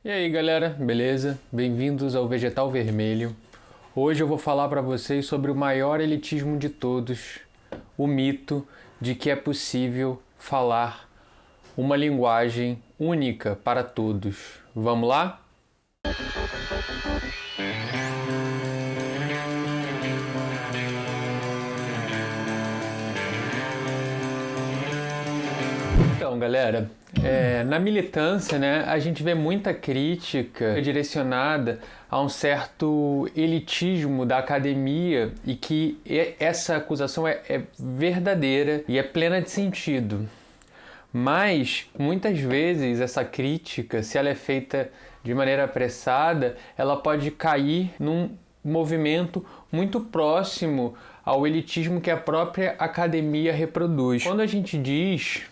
E aí galera, beleza? Bem-vindos ao Vegetal Vermelho. Hoje eu vou falar para vocês sobre o maior elitismo de todos, o mito de que é possível falar uma linguagem única para todos. Vamos lá? Então, galera, na militância, a gente vê muita crítica direcionada a um certo elitismo da academia e que essa acusação é verdadeira e é plena de sentido. Mas, muitas vezes, essa crítica, se ela é feita de maneira apressada, ela pode cair num movimento muito próximo ao elitismo que a própria academia reproduz. Quando a gente diz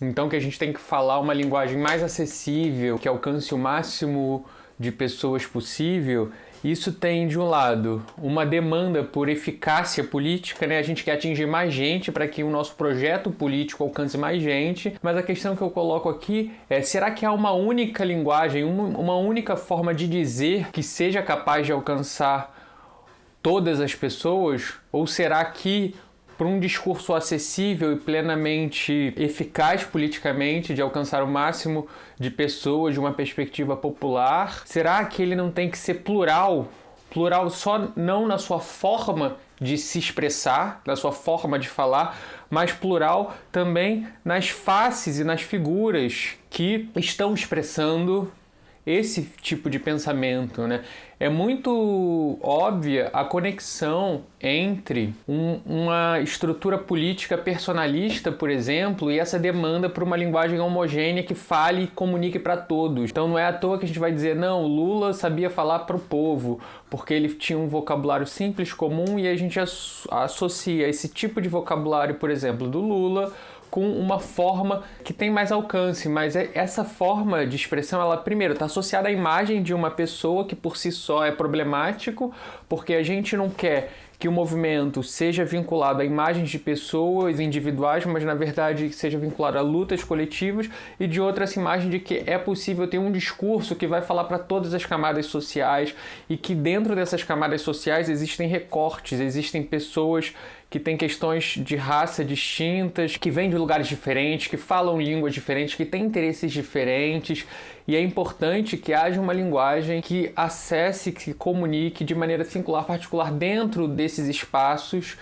então que a gente tem que falar uma linguagem mais acessível, que alcance o máximo de pessoas possível, isso tem, de um lado, uma demanda por eficácia política, A gente quer atingir mais gente para que o nosso projeto político alcance mais gente, mas a questão que eu coloco aqui é, será que há uma única linguagem, uma única forma de dizer que seja capaz de alcançar todas as pessoas? Ou será que para um discurso acessível e plenamente eficaz politicamente, de alcançar o máximo de pessoas de uma perspectiva popular, será que ele não tem que ser plural? Plural só não na sua forma de se expressar, na sua forma de falar, mas plural também nas faces e nas figuras que estão expressando esse tipo de pensamento, É muito óbvia a conexão entre uma estrutura política personalista, por exemplo, e essa demanda por uma linguagem homogênea que fale e comunique para todos. Então não é à toa que a gente vai dizer, não, Lula sabia falar para o povo, porque ele tinha um vocabulário simples, comum, e a gente associa esse tipo de vocabulário, por exemplo, do Lula, com uma forma que tem mais alcance, mas essa forma de expressão, ela primeiro está associada à imagem de uma pessoa que por si só é problemático, porque a gente não quer que o movimento seja vinculado a imagens de pessoas individuais, mas na verdade seja vinculado a lutas coletivas, e de outra essa imagem de que é possível ter um discurso que vai falar para todas as camadas sociais e que dentro dessas camadas sociais existem recortes, existem pessoas que têm questões de raça distintas, que vêm de lugares diferentes, que falam línguas diferentes, que têm interesses diferentes, e é importante que haja uma linguagem que acesse, que comunique de maneira singular, particular dentro desses espaços,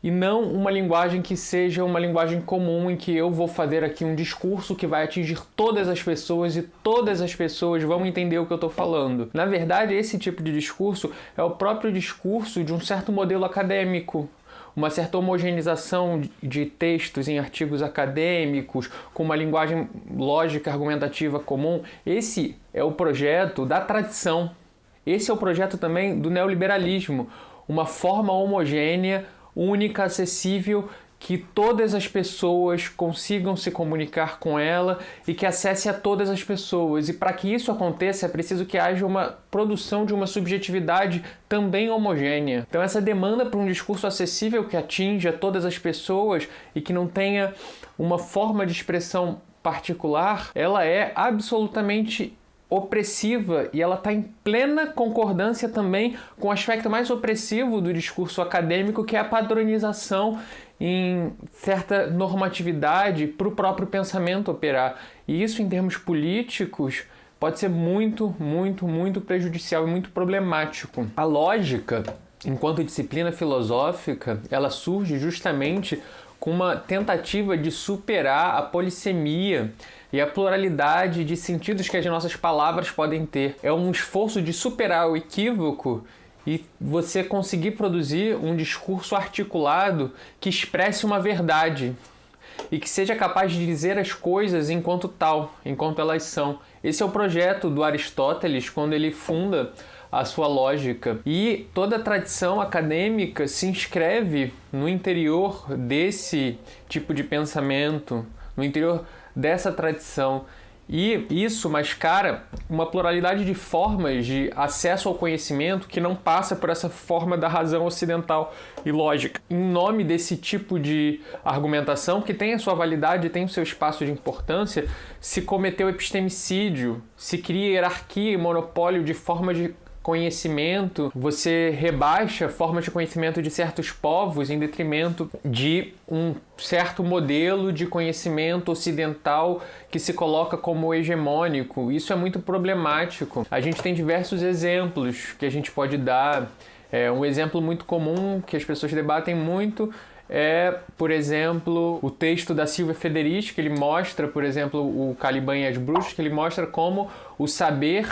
e não uma linguagem que seja uma linguagem comum em que eu vou fazer aqui um discurso que vai atingir todas as pessoas e todas as pessoas vão entender o que eu estou falando. Na verdade, esse tipo de discurso é o próprio discurso de um certo modelo acadêmico, uma certa homogeneização de textos em artigos acadêmicos, com uma linguagem lógica, argumentativa comum. Esse é o projeto da tradição. Esse é o projeto também do neoliberalismo, uma forma homogênea, única, acessível, que todas as pessoas consigam se comunicar com ela e que acesse a todas as pessoas. E para que isso aconteça é preciso que haja uma produção de uma subjetividade também homogênea. Então essa demanda por um discurso acessível que atinja todas as pessoas e que não tenha uma forma de expressão particular, ela é absolutamente opressiva e ela está em plena concordância também com o aspecto mais opressivo do discurso acadêmico, que é a padronização em certa normatividade para o próprio pensamento operar. E isso, em termos políticos, pode ser muito, muito, muito prejudicial e muito problemático. A lógica, enquanto disciplina filosófica, ela surge justamente com uma tentativa de superar a polissemia e a pluralidade de sentidos que as nossas palavras podem ter. É um esforço de superar o equívoco e você conseguir produzir um discurso articulado que expresse uma verdade e que seja capaz de dizer as coisas enquanto tal, enquanto elas são. Esse é o projeto do Aristóteles quando ele funda a sua lógica. E toda a tradição acadêmica se inscreve no interior desse tipo de pensamento, no interior dessa tradição. E isso mascara uma pluralidade de formas de acesso ao conhecimento que não passa por essa forma da razão ocidental e lógica. Em nome desse tipo de argumentação, que tem a sua validade, tem o seu espaço de importância, se cometeu epistemicídio, se cria hierarquia e monopólio de formas de conhecimento, você rebaixa formas de conhecimento de certos povos em detrimento de um certo modelo de conhecimento ocidental que se coloca como hegemônico. Isso é muito problemático. A gente tem diversos exemplos que a gente pode dar. Um exemplo muito comum que as pessoas debatem muito é, por exemplo, o texto da Silvia Federici, que ele mostra, por exemplo, o Caliban e as Bruxas, que ele mostra como o saber,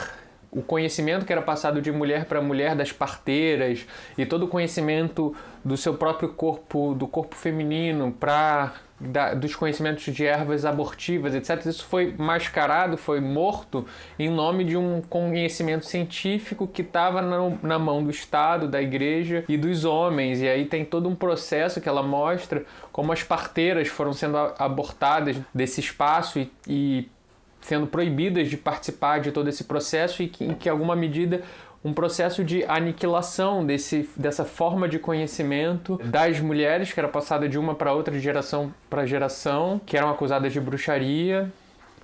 o conhecimento que era passado de mulher para mulher, das parteiras, e todo o conhecimento do seu próprio corpo, do corpo feminino, dos conhecimentos de ervas abortivas, etc. Isso foi mascarado, foi morto em nome de um conhecimento científico que estava na mão do Estado, da Igreja e dos homens. E aí tem todo um processo que ela mostra como as parteiras foram sendo abortadas desse espaço e sendo proibidas de participar de todo esse processo, e em que, em alguma medida, um processo de aniquilação dessa forma de conhecimento das mulheres, que era passada de uma para outra, de geração para geração, que eram acusadas de bruxaria,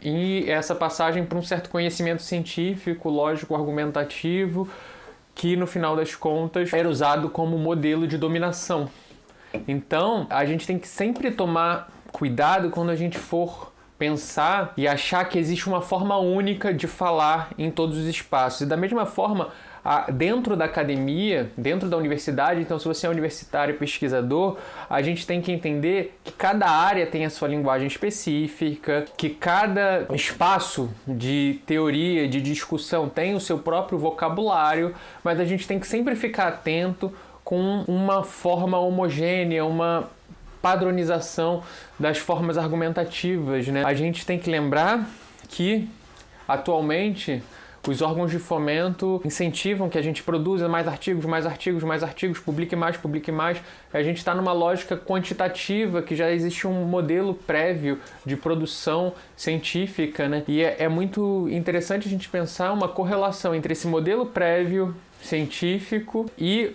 e essa passagem para um certo conhecimento científico, lógico, argumentativo, que no final das contas era usado como modelo de dominação. Então, a gente tem que sempre tomar cuidado quando a gente for pensar e achar que existe uma forma única de falar em todos os espaços. E da mesma forma, dentro da academia, dentro da universidade, então se você é universitário e pesquisador, a gente tem que entender que cada área tem a sua linguagem específica, que cada espaço de teoria, de discussão tem o seu próprio vocabulário, mas a gente tem que sempre ficar atento com uma forma homogênea, uma padronização das formas argumentativas, né? A gente tem que lembrar que, atualmente, os órgãos de fomento incentivam que a gente produza mais artigos, publique mais. A gente está numa lógica quantitativa, que já existe um modelo prévio de produção científica, né? E é muito interessante a gente pensar uma correlação entre esse modelo prévio científico e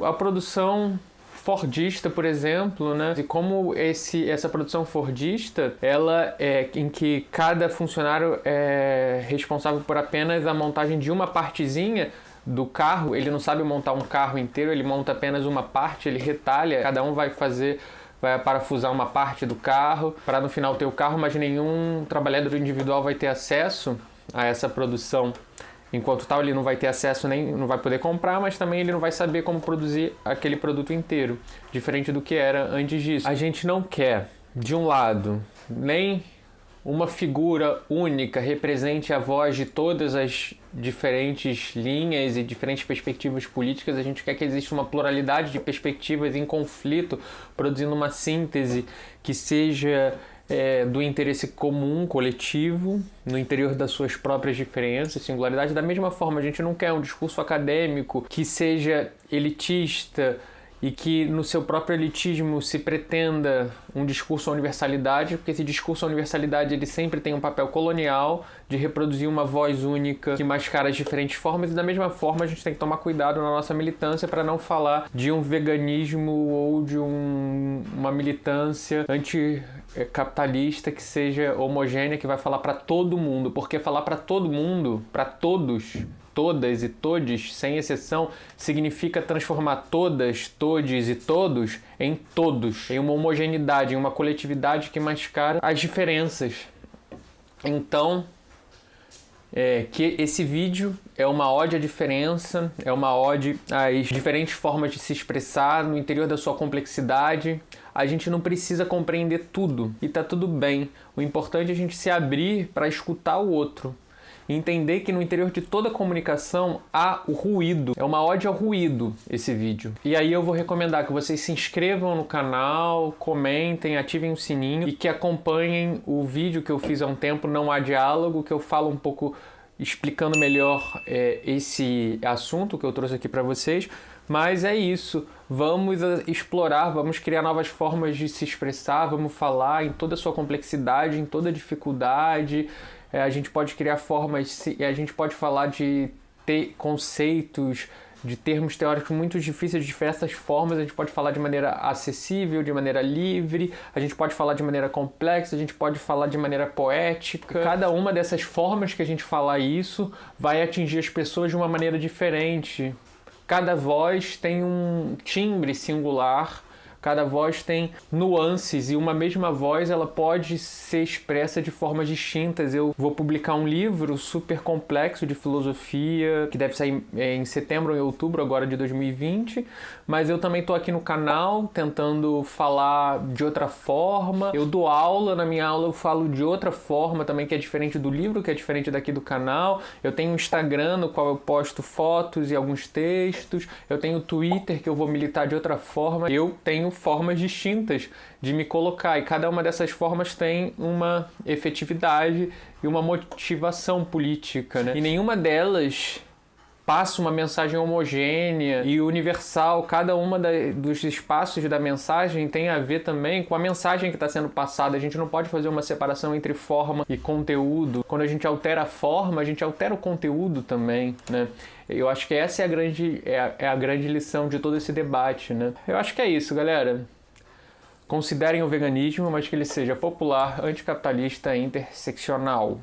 a produção fordista, por exemplo, né? E como essa produção fordista, ela é em que cada funcionário é responsável por apenas a montagem de uma partezinha do carro. Ele não sabe montar um carro inteiro, ele monta apenas uma parte, ele retalha, cada um vai parafusar uma parte do carro para no final ter o carro, mas nenhum trabalhador individual vai ter acesso a essa produção. Enquanto tal, ele não vai ter acesso, nem não vai poder comprar, mas também ele não vai saber como produzir aquele produto inteiro, diferente do que era antes disso. A gente não quer, de um lado, nem uma figura única represente a voz de todas as diferentes linhas e diferentes perspectivas políticas. A gente quer que exista uma pluralidade de perspectivas em conflito, produzindo uma síntese que seja do interesse comum, coletivo, no interior das suas próprias diferenças, singularidades. Da mesma forma, a gente não quer um discurso acadêmico que seja elitista e que no seu próprio elitismo se pretenda um discurso à universalidade, porque esse discurso à universalidade ele sempre tem um papel colonial de reproduzir uma voz única que mascara as diferentes formas, e da mesma forma a gente tem que tomar cuidado na nossa militância para não falar de um veganismo ou de uma militância anticapitalista que seja homogênea, que vai falar para todo mundo, porque falar para todo mundo, para todos, todas e todes, sem exceção, significa transformar todas, todes e todos em todos, em uma homogeneidade, em uma coletividade que mascara as diferenças. Então, que esse vídeo é uma ode à diferença, é uma ode às diferentes formas de se expressar no interior da sua complexidade. A gente não precisa compreender tudo e tá tudo bem. O importante é a gente se abrir para escutar o outro. E entender que no interior de toda comunicação há o ruído. É uma ode ao ruído esse vídeo. E aí eu vou recomendar que vocês se inscrevam no canal, comentem, ativem o sininho e que acompanhem o vídeo que eu fiz há um tempo, Não Há Diálogo, que eu falo um pouco explicando melhor esse assunto que eu trouxe aqui para vocês. Mas é isso, vamos explorar, vamos criar novas formas de se expressar, vamos falar em toda a sua complexidade, em toda a dificuldade. a gente pode criar formas, a gente pode falar de conceitos, de termos teóricos muito difíceis de diversas formas. A gente pode falar de maneira acessível, de maneira livre, a gente pode falar de maneira complexa, a gente pode falar de maneira poética. Cada uma dessas formas que a gente falar isso vai atingir as pessoas de uma maneira diferente. Cada voz tem um timbre singular, cada voz tem nuances, e uma mesma voz ela pode ser expressa de formas distintas. Eu vou publicar um livro super complexo de filosofia, que deve sair em setembro ou em outubro agora de 2020, mas eu também estou aqui no canal tentando falar de outra forma. Eu dou aula, na minha aula eu falo de outra forma também, que é diferente do livro, que é diferente daqui do canal. Eu tenho um Instagram no qual eu posto fotos e alguns textos, eu tenho o Twitter que eu vou militar de outra forma. Eu tenho formas distintas de me colocar, e cada uma dessas formas tem uma efetividade e uma motivação política, né? E nenhuma delas passa uma mensagem homogênea e universal. Cada uma dos espaços da mensagem tem a ver também com a mensagem que está sendo passada. A gente não pode fazer uma separação entre forma e conteúdo. Quando a gente altera a forma, a gente altera o conteúdo também, né? Eu acho que essa é a grande lição de todo esse debate, né? Eu acho que é isso, galera. Considerem o veganismo, mas que ele seja popular, anticapitalista e interseccional.